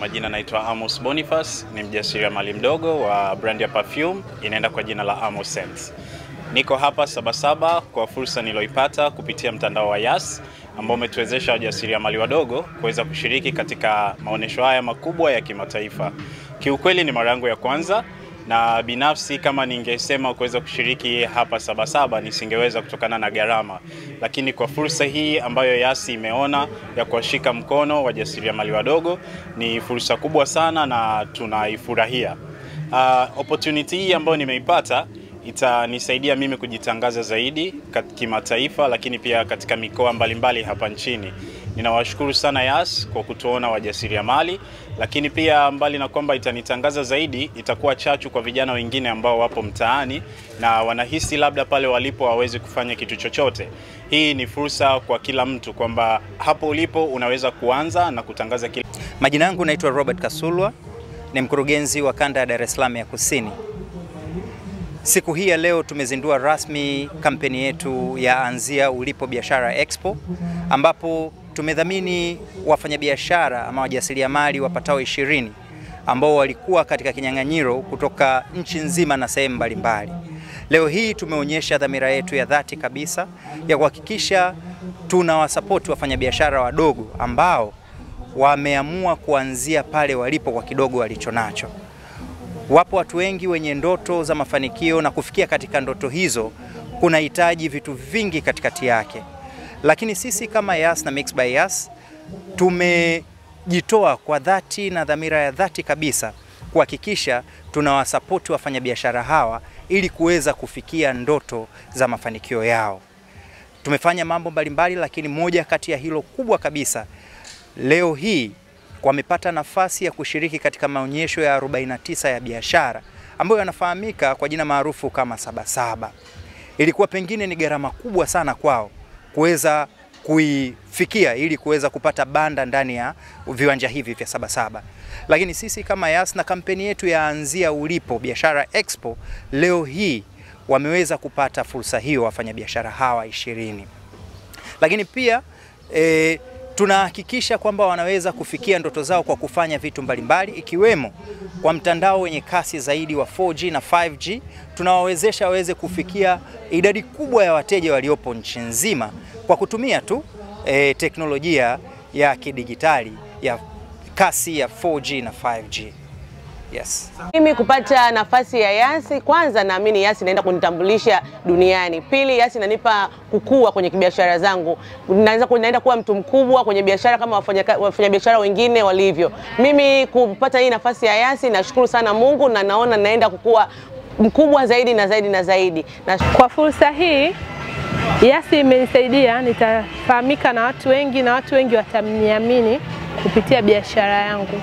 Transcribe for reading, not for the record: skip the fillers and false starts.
Majina naitwa Amos Boniface, ni mjasiriamali mdogo wa brand ya perfume inaenda kwa jina la Amos Scents. Niko hapa Sabasaba kwa fursa niloipata kupitia mtandao wa Yas ambao umetuwezesha wajasiriamali wadogo kuweza kushiriki katika maonesho haya makubwa ya kimataifa. Kiukweli ni mara yangu ya kwanza na binafsi kama ningesema kuweza kushiriki hapa Sabasaba nisingeweza kutokana na gharama. Lakini kwa fursa hii ambayo Yas imeona ya kuwashika mkono wajasiriamali wadogo ni fursa kubwa sana na tunaifurahia. Opportunity hii ambayo nimeipata itanisaidia mimi kujitangaza zaidi kimataifa, lakini pia katika mikoa mbalimbali hapa nchini. Ninawashukuru sana Yas kwa kutuona wajasiriamali, lakini pia mbali na kwamba itanitangaza zaidi, itakuwa chachu kwa vijana wengine ambao wapo mtaani na wanahisi labda pale walipo hawezi kufanya kitu chochote. Hii ni fursa kwa kila mtu kwamba hapo ulipo unaweza kuanza na kutangaza kila. Majina yangu naitwa Robert Kasulwa, ni mkurugenzi wa kanda ya Dar es Salaam ya Kusini. Siku hii ya leo tumezindua rasmi kampeni yetu ya Anzia Ulipo Biashara Expo, ambapo tumedhamini wafanyabiashara ama wajasiriamali wapatao 20 ambao walikuwa katika kinyang'anyiro kutoka nchi nzima na sehemu mbalimbali. Leo hii tumeonyesha dhamira yetu ya dhati kabisa ya kuhakikisha tunawasapoti wafanyabiashara wadogo ambao wameamua kuanzia pale walipo kwa kidogo walichonacho. Wapo watu wengi wenye ndoto za mafanikio na kufikia katika ndoto hizo kunahitaji vitu vingi katikati yake. Lakini sisi kama Yas na Mixx by Yas tumejitoa kwa dhati na dhamira ya dhati kabisa kuhakikisha tunawasapoti wafanyabiashara hawa ili kuweza kufikia ndoto za mafanikio yao. Tumefanya mambo mbalimbali, lakini moja kati ya hilo kubwa kabisa, leo hii wamepata nafasi ya kushiriki katika maonyesho ya 49 ya biashara ambayo yanafahamika kwa jina maarufu kama Sabasaba. Ilikuwa pengine ni gharama kubwa sana kwao kuweza kuifikia ili kuweza kupata banda ndani ya viwanja hivi vya Sabasaba. Lakini sisi kama Yas na kampeni yetu ya Anzia Ulipo Biashara Expo, leo hii wameweza kupata fursa hiyo wafanyabiashara hawa 20. Lakini pia tunahakikisha kwamba wanaweza kufikia ndoto zao kwa kufanya vitu mbalimbali, ikiwemo kwa mtandao wenye kasi zaidi wa 4G na 5G. Tunawawezesha waweze kufikia idadi kubwa ya wateja waliopo nchi nzima kwa kutumia tu teknolojia ya kidigitali ya kasi ya 4G na 5G. Yes. Mimi kupata nafasi ya Yas, kwanza naamini Yas inaenda kunitambulisha duniani. Pili, Yas inanipa kukua kwenye biashara zangu. Naenda kuwa mtu mkubwa kwenye biashara kama wafanyabiashara wengine walivyo. Mimi kupata hii nafasi ya Yas, nashukuru sana Mungu na naona naenda kukua mkubwa zaidi na zaidi na zaidi. Kwa fursa hii Yas imenisaidia nitafahamika na watu wengi wataniamini kupitia biashara yangu.